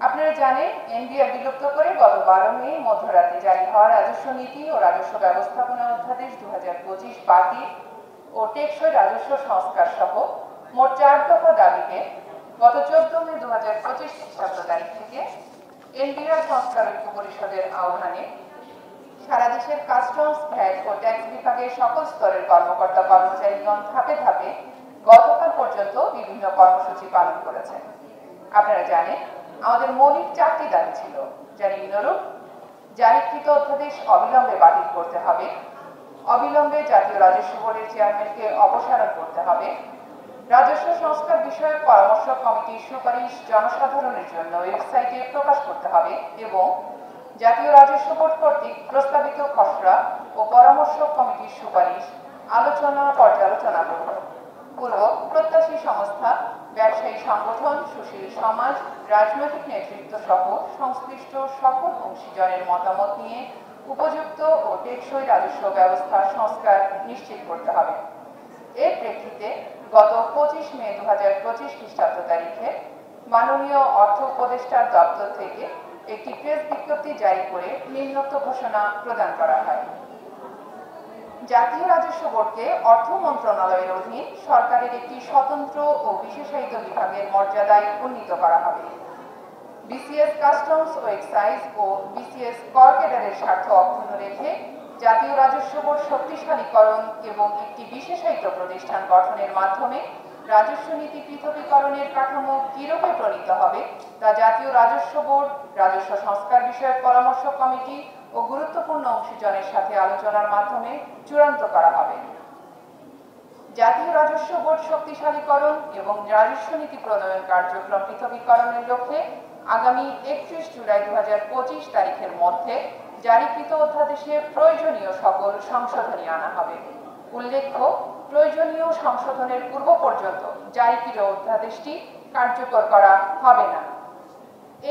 আপনারা জানেন এনবিআর বিলুপ্ত করে গত 12 মে মধ্যরাতে জারি হওয়া রাজস্ব নীতি ও রাজস্ব ব্যবস্থাপনা অধ্যাদেশ 2025 বাতিল ও টেকসই রাজস্ব সংস্কার সহ মোট 4 দফা দাবিতে গত 14 মে 2025 খ্রিস্টাব্দ তারিখ থেকে এনবিআর সংস্কার ঐক্য পরিষদের আহ্বানে সারা দেশের কাস্টমস, ভ্যাট ও ট্যাক্স বিভাগের সকল স্তরের কর্মকর্তা কর্মচারীগণ ধাপে ধাপে গতকাল পর্যন্ত বিভিন্ন কর্মসূচি পালন করেছেন। আপনারা জানেন আমাদের মৌলিক 4টি দাবি ছিল, যার নিম্নরূপ: জারিকৃত অধ্যাদেশ অবিলম্বে বাতিল করতে হবে, অবিলম্বে জাতীয় রাজস্ব বোর্ডের চেয়ারম্যানকে অপসারণ করতে হবে, রাজস্ব সংস্কার বিষয়ক পরামর্শ কমিটির সুপারিশ জনসাধারণের জন্য ওয়েবসাইটে প্রকাশ করতে হবে এবং জাতীয় রাজস্ব বোর্ড কর্তৃক প্রস্তাবিত খসড়া ও পরামর্শ কমিটির সুপারিশ আলোচনা পর্যালোচনা পূর্ব প্রত্যাশী সংস্থা, ব্যবসায়ী সংগঠন, সুশীল সমাজ, রাজনৈতিক নেতৃত্ব সহ সংশ্লিষ্ট সকল অংশীজনের মতামত নিয়ে উপযুক্ত ও টেকসই রাজস্ব ব্যবস্থা সংস্কার নিশ্চিত করতে হবে। এর প্রেক্ষিতে গত 25 মে 2025 খ্রিস্টাব্দ তারিখে মাননীয় অর্থ উপদেষ্টার দপ্তর থেকে একটি প্রেস বিজ্ঞপ্তি জারি করে নিম্নোক্ত ঘোষণা প্রদান করা হয়: জাতীয় রাজস্ব বোর্ডকে অর্থ মন্ত্রণালয়ের অধীন সরকারের একটি স্বতন্ত্র ও বিশেষায়িত বিভাগের মর্যাদায় উন্নীত করা হবে। বিসিএস কাস্টমস ও এক্সাইজ ও বিসিএস কর ক্যাডারের স্বার্থ অক্ষুণ্ণ রেখে জাতীয় রাজস্ব বোর্ড শক্তিশালীকরণ এবং একটি বিশেষায়িত প্রতিষ্ঠান গঠনের মাধ্যমে রাজস্ব নীতি পৃথকীকরণের কাঠামো কিরূপে প্রণীত হবে তা জাতীয় রাজস্ব বোর্ড, রাজস্ব সংস্কার বিষয়ক পরামর্শ কমিটি ও গুরুত্বপূর্ণ অংশীজনের সাথে আলোচনার মাধ্যমে চূড়ান্ত করা হবে। জাতীয় রাজস্ব বোর্ড শক্তিশালীকরণ এবং রাজস্ব নীতি প্রণয়ন কার্যক্রম পৃথকীকরণের লক্ষ্যে আগামী 31 জুলাই 2025 তারিখের মধ্যে জারিকৃত অধ্যাদেশে প্রয়োজনীয় সকল সংশোধনী আনা হবে। উল্লেখ্য, প্রয়োজনীয় সংশোধনের পূর্ব পর্যন্ত জারিকৃত অধ্যাদেশটি কার্যকর করা হবে না।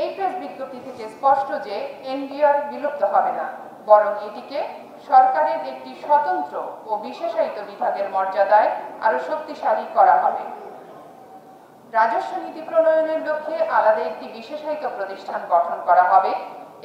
এই প্রেস বিজ্ঞপ্তি থেকে স্পষ্ট যে এনবিআর বিলুপ্ত হবে না, বরং এটিকে সরকারের একটি স্বতন্ত্র ও বিশেষায়িত বিভাগের মর্যাদায় আরো শক্তিশালী করা হবে। রাজস্ব নীতি প্রণয়নের লক্ষ্যে আলাদা একটি বিশেষায়িত প্রতিষ্ঠান গঠন করা হবে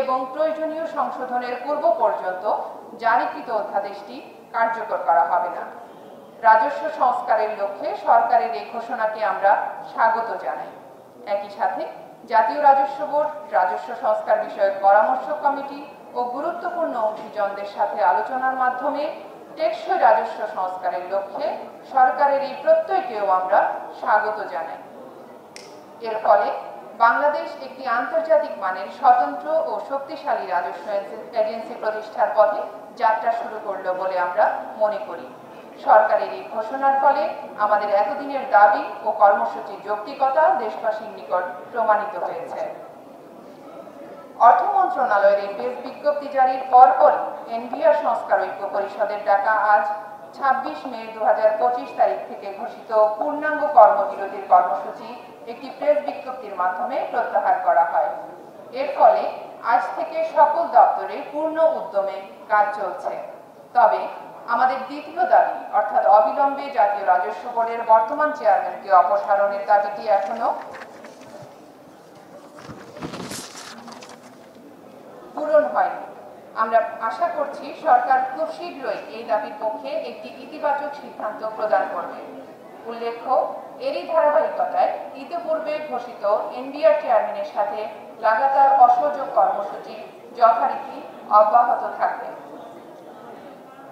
এবং প্রয়োজনীয় সংশোধনের পূর্ব পর্যন্ত জারিকৃত অধ্যাদেশটি কার্যকর করা হবে না। রাজস্ব সংস্কারের লক্ষ্যে সরকারের এই ঘোষণাকে আমরা স্বাগত জানাই। একই সাথে জাতীয় রাজস্ব বোর্ড, রাজস্ব সংস্কার বিষয়ক পরামর্শ কমিটি ও গুরুত্বপূর্ণ অংশীজনদের সাথে আলোচনার মাধ্যমে টেকসই রাজস্ব সংস্কারের লক্ষ্যে সরকারের এই প্রত্যয়কেও আমরা স্বাগত জানাই। এর ফলে বাংলাদেশ একটি আন্তর্জাতিক মানের স্বতন্ত্র ও শক্তিশালী রাজস্ব এজেন্সি প্রতিষ্ঠার পথে যাত্রা শুরু করলো বলে আমরা মনে করি। সরকারের এই ঘোষণার ফলে আমাদের এতদিনের দাবি ও কর্মসূচির যৌক্তিকতা দেশবাসীর নিকট প্রমাণিত হয়েছে। অর্থ মন্ত্রণালয়ের এই প্রেস বিজ্ঞপ্তি জারির পরপর এনবিআর সংস্কার ঐক্য পরিষদের ডাকা আজ 26 মে 2025 তারিখ থেকে ঘোষিত পূর্ণাঙ্গ কর্মবিরতির কর্মসূচি একটি প্রেস বিজ্ঞপ্তির মাধ্যমে প্রত্যাহার করা হয়। এর ফলে আজ থেকে সকল দপ্তরে পূর্ণ উদ্যমে কাজ চলছে। তবে আমাদের দ্বিতীয় দাবি অর্থাৎ অবিলম্বে জাতীয় রাজস্ব বোর্ডের বর্তমান চেয়ারম্যানকে অপসারণের দাবিটি এখনো পূরণ হয়নি। আমরা আশা করছি সরকার খুব শীঘ্রই এই দাবির পক্ষে একটি ইতিবাচক সিদ্ধান্ত প্রদান করবে। উল্লেখ্য, এরই ধারাবাহিকতায় ইতিপূর্বে ঘোষিত এনবিআর চেয়ারম্যানের সাথে লাগাতার অসহযোগ কর্মসূচি যথারীতি অব্যাহত থাকবে।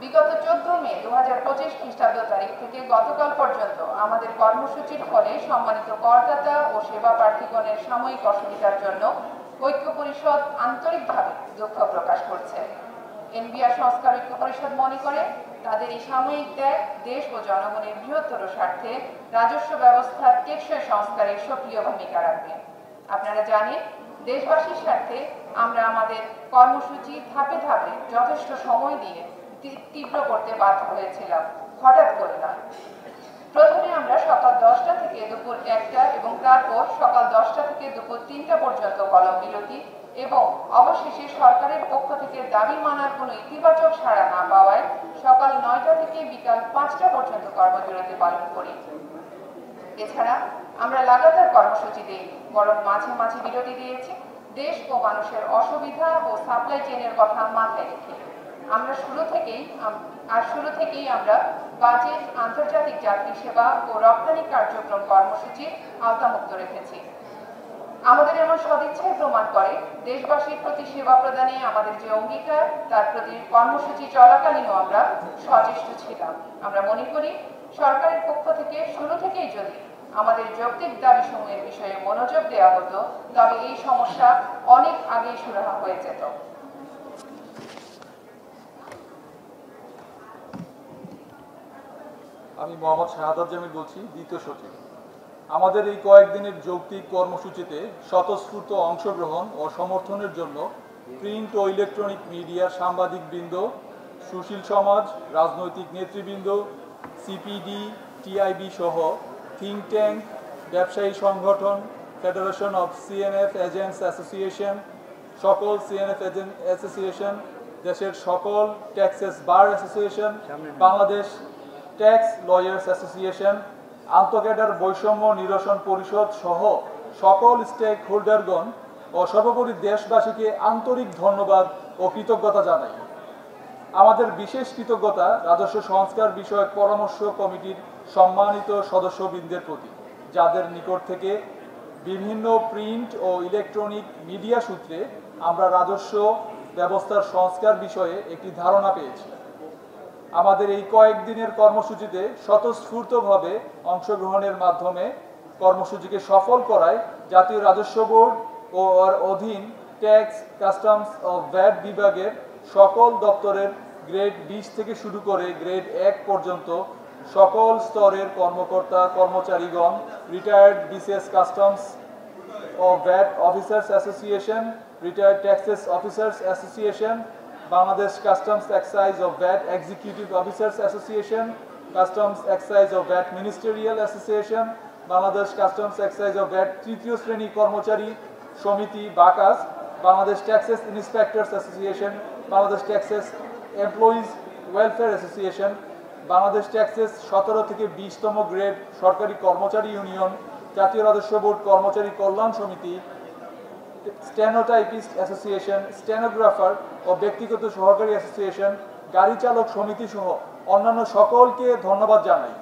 বিগত 14 মে 2025 খ্রিস্টাব্দ তারিখ থেকে গতকাল পর্যন্ত আমাদের কর্মসূচির ফলে সম্মানিত করদাতা ও সেবা প্রার্থীগণের সাময়িক অসুবিধার জন্য ঐক্য পরিষদ আন্তরিকভাবে দুঃখ প্রকাশ করছে। এনবিআর সংস্কার ঐক্য পরিষদ মনে করে তাদের এই সাময়িক ত্যাগ দেশ ও জনগণের বৃহত্তর স্বার্থে রাজস্ব ব্যবস্থার টেকসই সংস্কারে সক্রিয় ভূমিকা রাখবে। আপনারা জানেন, দেশবাসীর স্বার্থে আমরা আমাদের কর্মসূচি ধাপে ধাপে যথেষ্ট সময় দিয়ে তীব্র করতে বাধ্য হয়েছিলাম, হঠাৎ করে না। প্রথমে আমরা সকাল 10টা থেকে দুপুর 1টা এবং তারপর সকাল 10টা থেকে দুপুর 3টা পর্যন্ত কলম বিরতি এবং অবশেষে সরকারের পক্ষ থেকে দাবি মানার কোনো ইতিবাচক সাড়া না পাওয়ায় সকাল 9টা থেকে বিকাল 5টা পর্যন্ত কর্মবিরতি পালন করি। এছাড়া আমরা লাগাতার কর্মসূচি দিইনি, বরং মাঝে মাঝে বিরতি দিয়েছি দেশ ও মানুষের অসুবিধা ও সাপ্লাই চেইনের কথা মাথায় রেখে। শুরু থেকেই আমরা বাজেট, আন্তর্জাতিক যাত্রী সেবা ও রপ্তানি কার্যক্রম কর্মসূচির আওতামুক্ত রেখেছি। আমাদের এমন সদিচ্ছাই প্রমাণ করে দেশবাসীর প্রতি সেবা প্রদানে আমাদের যে অঙ্গীকার, তার প্রতি কর্মসূচি চলাকালীনও আমরা সচেষ্ট ছিলাম। আমরা মনে করি সরকারের পক্ষ থেকে শুরু থেকেই যদি আমাদের যৌক্তিক দাবিসমূহের বিষয়ে মনোযোগ দেওয়া হতো, তবে এই সমস্যা অনেক আগেই সুরাহা হয়ে যেত। আমি মোহাম্মদ শাহাদাত জামিল বলছি, দ্বিতীয় সচিব। আমাদের এই কয়েকদিনের যৌক্তিক কর্মসূচিতে স্বতঃস্ফূর্ত অংশগ্রহণ ও সমর্থনের জন্য প্রিন্ট ও ইলেকট্রনিক মিডিয়ার সাংবাদিকবৃন্দ, সুশীল সমাজ, রাজনৈতিক নেতৃবৃন্দ, সিপিডি, টিআইবি সহ থিঙ্ক ট্যাঙ্ক, ব্যবসায়ী সংগঠন, federation of CNF agents association, সকল সিএনএফ এজেন্ট অ্যাসোসিয়েশন, দেশের সকল taxes bar association, Bangladesh tax lawyers association, আন্তঃক্যাডার বৈষম্য নিরসন পরিষদ সহ সকল স্টেক হোল্ডারগণ ও সর্বোপরি দেশবাসীকে আন্তরিক ধন্যবাদ ও কৃতজ্ঞতা জানাই। আমাদের বিশেষ কৃতজ্ঞতা রাজস্ব সংস্কার বিষয়ক পরামর্শ কমিটির সম্মানিত সদস্যবৃন্দের প্রতি, যাদের নিকট থেকে বিভিন্ন প্রিন্ট ও ইলেকট্রনিক মিডিয়া সূত্রে আমরা রাজস্ব ব্যবস্থার সংস্কার বিষয়ে একটি ধারণা পেয়েছি। আমাদের এই কয়েকদিনের কর্মসূচিতে স্বতঃস্ফূর্তভাবে অংশগ্রহণের মাধ্যমে কর্মসূচিকে সফল করায় জাতীয় রাজস্ব বোর্ড ও এর অধীন ট্যাক্স, কাস্টমস ও ভ্যাট বিভাগের সকল দপ্তরের গ্রেড 20 থেকে শুরু করে গ্রেড 1 পর্যন্ত সকল স্তরের কর্মকর্তা কর্মচারীগণ, রিটায়ার্ড বিসিএস কাস্টমস ও VAT officers association, retired taxes officers association, Bangladesh customs excise ও VAT executive officers association, customs excise ও VAT ministerial association, Bangladesh customs excise ও ভ্যাট তৃতীয় শ্রেণী কর্মচারী সমিতি BAKAS, Bangladesh taxes inspectors association, Bangladesh taxes employees welfare association, Bangladesh taxes 17 থেকে 20তম grade সরকারি কর্মচারী ইউনিয়ন, জাতীয় রাজস্ব বোর্ড কর্মচারী কল্যাণ সমিতি, স্টেনোটাইপিস্ট অ্যাসোসিয়েশন, স্টেনোগ্রাফার ও ব্যক্তিগত সহকারী অ্যাসোসিয়েশন, গাড়ি চালক সমিতি সহ অন্যান্য সকলকে ধন্যবাদ জানাই।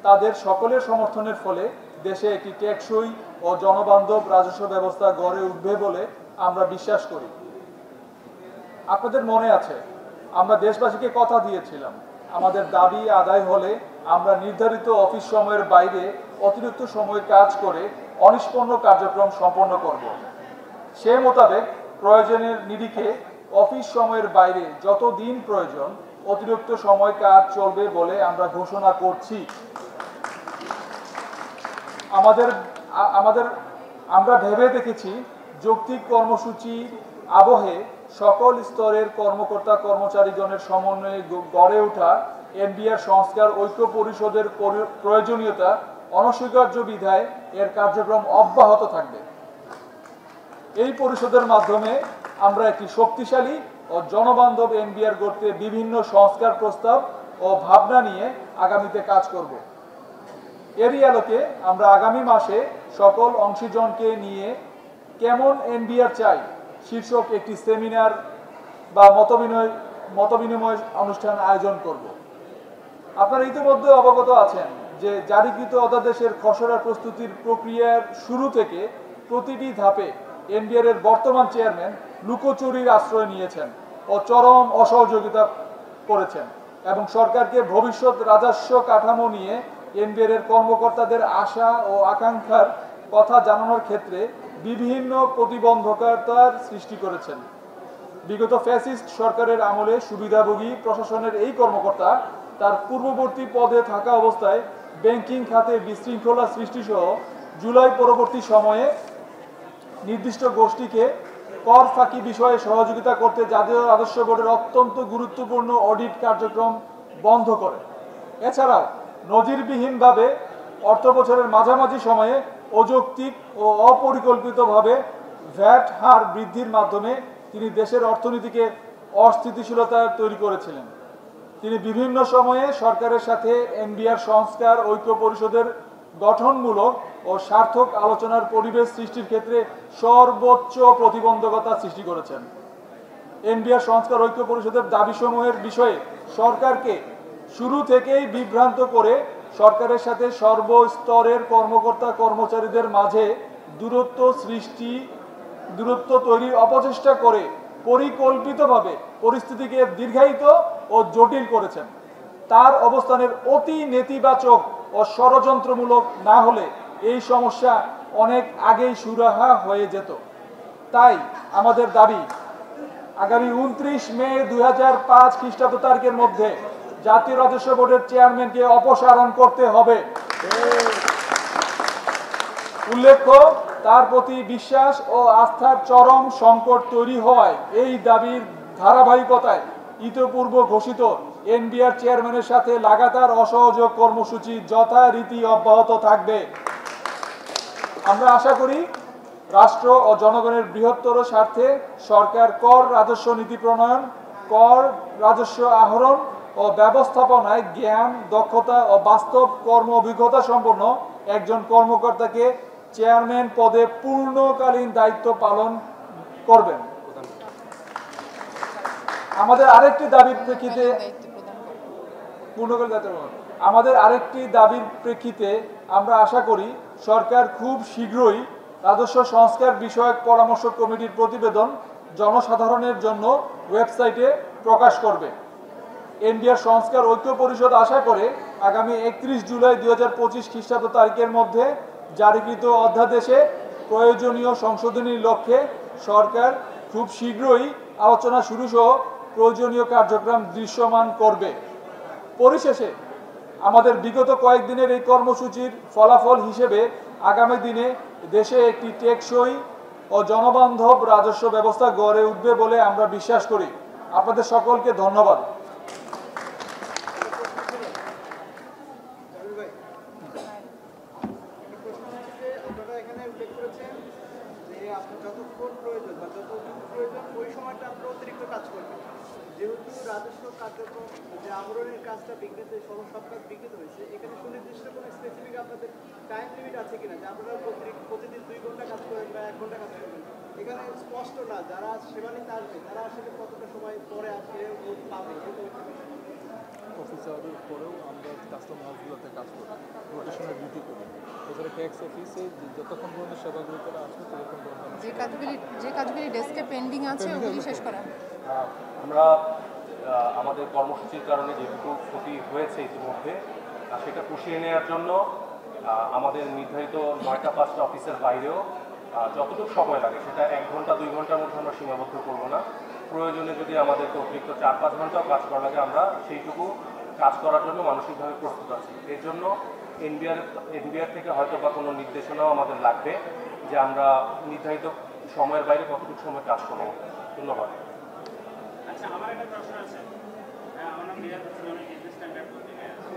তাদের সকলের সমর্থনের ফলে দেশে একটি টেকসই ও জনবান্ধব রাজস্ব ব্যবস্থা গড়ে উঠবে বলে আমরা বিশ্বাস করি। আপনাদের মনে আছে, আমরা দেশবাসীকে কথা দিয়েছিলাম আমাদের দাবি আদায় হলে আমরা নির্ধারিত অফিস সময়ের বাইরে অতিরিক্ত সময় কাজ করে অনিষ্পন্ন কার্যক্রম সম্পন্ন করব। সে মোতাবেক প্রয়োজনের নিরিখে অফিস সময়ের বাইরে যত দিন প্রয়োজন অতিরিক্ত সময় কাজ চলবে বলে আমরা ঘোষণা করছি। আমরা ভেবে দেখেছি যৌক্তিক কর্মসূচি আবহে সকল স্তরের কর্মকর্তা কর্মচারীগণের সমন্বয়ে গড়ে ওঠা এনবিআর সংস্কার ঐক্য পরিষদের প্রয়োজনীয়তা অনস্বীকার্য বিধায় এর কার্যক্রম অব্যাহত থাকবে। এই পরিষদের মাধ্যমে আমরা একটি শক্তিশালী ও জনবান্ধব এনবিআর গড়তে বিভিন্ন সংস্কার প্রস্তাব ও ভাবনা নিয়ে আগামীতে কাজ করব। এরই আলোকে আমরা আগামী মাসে সকল অংশীজনকে নিয়ে কেমন এনবিআর চাই শীর্ষক একটি সেমিনার বা মতবিনিময় অনুষ্ঠান আয়োজন করব। আপনারা ইতিমধ্যে অবগত আছেন যে জারিকৃত অধ্যাদেশের খসড়া প্রস্তুতির প্রক্রিয়ার শুরু থেকে প্রতিটি ধাপে এনবিআর এর বর্তমান চেয়ারম্যান লুকোচুরির আশ্রয় নিয়েছেন ও চরম অসহযোগিতা করেছেন এবং সরকারকে ভবিষ্যৎ রাজস্ব কাঠামো নিয়ে এনবিআর এর কর্মকর্তাদের আশা ও আকাঙ্ক্ষার কথা জানানোর ক্ষেত্রে বিভিন্ন প্রতিবন্ধকতার সৃষ্টি করেছেন। বিগত ফ্যাসিস্ট সরকারের আমলে সুবিধাভোগী প্রশাসনের এই কর্মকর্তা তার পূর্ববর্তী পদে থাকা অবস্থায় ব্যাংকিং খাতে বিশৃঙ্খলা সৃষ্টিসহ জুলাই পরবর্তী সময়ে নির্দিষ্ট গোষ্ঠীকে কর ফাঁকি বিষয়ে সহযোগিতা করতে জাতীয় রাজস্ব বোর্ডের অত্যন্ত গুরুত্বপূর্ণ অডিট কার্যক্রম বন্ধ করে। এছাড়াও নজিরবিহীনভাবে অর্থ বছরের মাঝামাঝি সময়ে অযৌক্তিক ও অপরিকল্পিতভাবে ভ্যাট হার বৃদ্ধির মাধ্যমে তিনি দেশের অর্থনীতিকে অস্থিতিশীলতা তৈরি করেছিলেন। তিনি বিভিন্ন সময়ে সরকারের সাথে এনবিআর সংস্কার ঐক্য পরিষদের গঠনমূলক ও সার্থক আলোচনার পরিবেশ সৃষ্টির ক্ষেত্রে সর্বোচ্চ প্রতিবন্ধকতা সৃষ্টি করেছেন। এনবিআর সংস্কার ঐক্য পরিষদের দাবিসমূহের বিষয়ে সরকারকে শুরু থেকেই বিভ্রান্ত করে সরকারের সাথে সর্বস্তরের কর্মকর্তা কর্মচারীদের মাঝে দূরত্ব তৈরির অপচেষ্টা করে পরিকল্পিতভাবে পরিস্থিতিকে দীর্ঘায়িত ও জটিল করেছেন। তার অবস্থানের অতি নেতিবাচক ও ষড়যন্ত্রমূলক না হলে এই সমস্যা অনেক আগেই সুরাহা হয়ে যেত। তাই আমাদের দাবি, আগামী 29 মে 2005 খ্রিস্টাব্দ তারিখের মধ্যে জাতীয় রাজস্ব বোর্ডের চেয়ারম্যানকে অপসারণ করতে হবে। উল্লেখ্য, তার প্রতি বিশ্বাস ও আস্থার চরম সংকট তৈরি হওয়ায় এই দাবির ধারাবাহিকতায় ইতপূর্ব ঘোষিত এনবিআর চেয়ারম্যানের সাথে লাগাতার অসহযোগ কর্মসূচি যথারীতি অব্যাহত থাকবে। আমরা আশা করি রাষ্ট্র ও জনগণের বৃহত্তর স্বার্থে সরকার কর রাজস্ব নীতি প্রণয়ন, কর রাজস্ব আহরণ ও ব্যবস্থাপনায় জ্ঞান, দক্ষতা ও বাস্তব কর্ম অভিজ্ঞতা সম্পন্ন একজন কর্মকর্তাকে চেয়ারম্যান পদে পূর্ণকালীন দায়িত্ব পালন করবেন। আমাদের আরেকটি দাবির প্রেক্ষিতে আমরা আশা করি সরকার খুব শীঘ্রই রাজস্ব সংস্কার বিষয়ক পরামর্শ কমিটির প্রতিবেদন জনসাধারণের জন্য ওয়েবসাইটে প্রকাশ করবে। এনবিআর সংস্কার ঐক্য পরিষদ আশা করে আগামী 31 জুলাই 2025 খ্রিস্টাব্দ তারিখের মধ্যে জারিকৃত অধ্যাদেশে প্রয়োজনীয় সংশোধনীর লক্ষ্যে সরকার খুব শীঘ্রই আলোচনা শুরু সহ প্রয়োজনীয় কার্যক্রম দৃশ্যমান করবে। পরিশেষে আমাদের বিগত কয়েকদিনের এই কর্মসূচির ফলাফল হিসেবে আগামী দিনে দেশে একটি টেকসই ও জনবান্ধব রাজস্ব ব্যবস্থা গড়ে উঠবে বলে আমরা বিশ্বাস করি। আপনাদের সকলকে ধন্যবাদ। যেহেতু রাজস্ব কার্যক্রম যে আবরণের কাজটা বিঘ্নিত সব কাজ বিঘ্নিত হয়েছে, এখানে সুনির্দিষ্ট কোনো স্পেসিফিক আপনাদের টাইম লিমিট আছে কিনা যে আপনারা প্রতিদিন 2 ঘন্টা কাজ করেন বা 1 ঘন্টা কাজ করবেন? এখানে স্পষ্ট না, যারা সেবা নিতে আসবে তারা আসলে কতটা সময় পরে আসবে পাবে। অফিসারের পরেও আমরা কাস্টম হাউসগুলোতে কাজ করি, রোটেশনের ডিউটি করি। এছাড়া ট্যাক্স অফিসে যতক্ষণ পর্যন্ত সেবাগুলো করা আসবে ততক্ষণ পর্যন্ত যে কাজগুলি ডেস্কে পেন্ডিং আছে ওগুলি শেষ করা। আমরা আমাদের কর্মসূচির কারণে যেটুকু ক্ষতি হয়েছে ইতিমধ্যে সেটা পুষিয়ে নেওয়ার জন্য আমাদের নির্ধারিত 9টা 5টা অফিসের বাইরেও যতটুকু সময় লাগে সেটা 1 ঘন্টা 2 ঘন্টার মধ্যে আমরা সীমাবদ্ধ করব না। প্রয়োজনে যদি আমাদেরকে অতিরিক্ত 4-5 ঘন্টাও কাজ করা লাগে আমরা সেইটুকু কাজ করার জন্য মানসিকভাবে প্রস্তুত আছি। এর জন্য এনবিআর থেকে হয়তো বা কোনো নির্দেশনাও আমাদের লাগবে যে আমরা নির্ধারিত সময়ের বাইরে কতটুকু সময় কাজ করব। ধন্যবাদ। আচ্ছা, আমার একটা প্রশ্ন আছে। আমার নাম রিয়াদ হোসেন, আমি বিজনেস স্ট্যান্ডার্ড কোচিংয়ে আছি।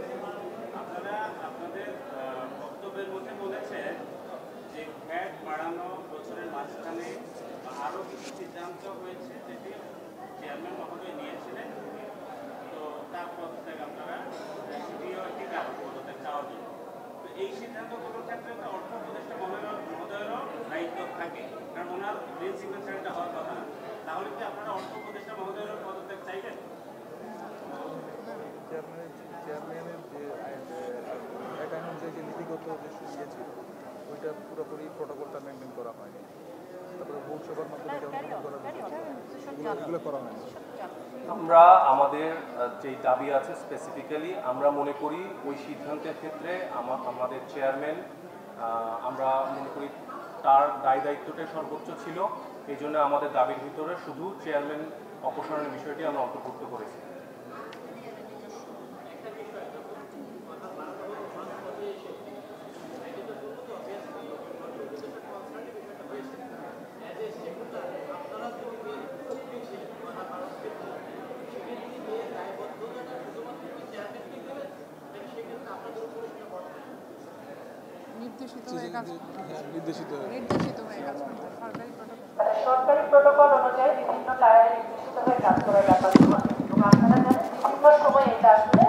আপনারা আপনাদের বক্তব্যের মধ্যে বলেছেন যে ভ্যাট বাড়ানো বছরের মাঝখানে আরও কিছু সিদ্ধান্ত হয়েছে যেটি চেয়ারম্যান মহোদয় নিয়েছিলেন, তো তার পদত্যাগ আপনারা সেটিও একটি কারণ পদত্যাগ চাওয়ার জন্য। তো এই সিদ্ধান্তগুলোর ক্ষেত্রে তো অর্থ উপদেষ্টা মহোদয়েরও দায়িত্ব থাকে, কারণ ওনার মেন সিগনেচারটা হওয়ার কথা না। তাহলে কি আপনারা অর্থ উপদেষ্টা মহোদয়ের পদত্যাগ চাইবেন? চেয়ারম্যানের যে অ্যাকাউন্ট অনুযায়ী যে নীতিগত যে ইয়ে ছিল ওইটা পুরোপুরি প্রোটোকলটা মেনটেন করা হয়নি। তারপরে বোর্ড সভার মাধ্যমে এগুলো করা হয়নি। আমরা আমাদের যে দাবি আছে স্পেসিফিক্যালি আমরা মনে করি ওই সিদ্ধান্তের ক্ষেত্রে আমাদের চেয়ারম্যান আমরা মনে করি তার দায়িত্বটাই সর্বোচ্চ ছিল। এই জন্য আমাদের দাবির ভিতরে শুধু চেয়ারম্যান অপসারণের বিষয়টি আমরা অন্তর্ভুক্ত করেছি। সরকারি প্রোটোকল অনুযায়ী বিভিন্ন টায়ারে নির্দেশিত হয়ে কাজ করার ব্যাপারগুলো এবং আপনারা জানেন বিভিন্ন সময় এটা আসলে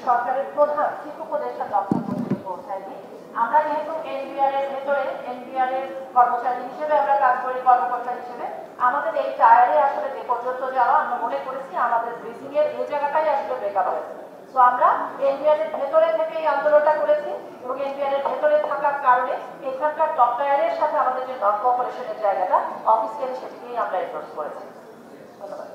সরকারের প্রধান চিফ উপদেষ্টা দপ্তর পর্যন্ত পৌঁছায়নি। আমরা যেহেতু এনবিআর এর ভেতরে এনবিআর এর কর্মচারী হিসেবে আমরা কাজ করি, কর্মকর্তা হিসেবে আমাদের এই টায়ারে আসলে যে পর্যন্ত যাওয়া আমরা মনে করেছি আমাদের ব্রিজিং এর এই জায়গাটাই আসলে ব্রেকআপ হয়েছে। তো আমরা এনবিআর এর ভেতরে থেকে এই আন্দোলনটা করেছি এবং এনবিআর এর ভেতরে থাকার কারণে এখানকার টপ টায়ারের সাথে আমাদের যে নন কোঅপারেশনের জায়গাটা অফিসিয়ালি সেটিকেই আমরা এনফোর্স করেছি। ধন্যবাদ।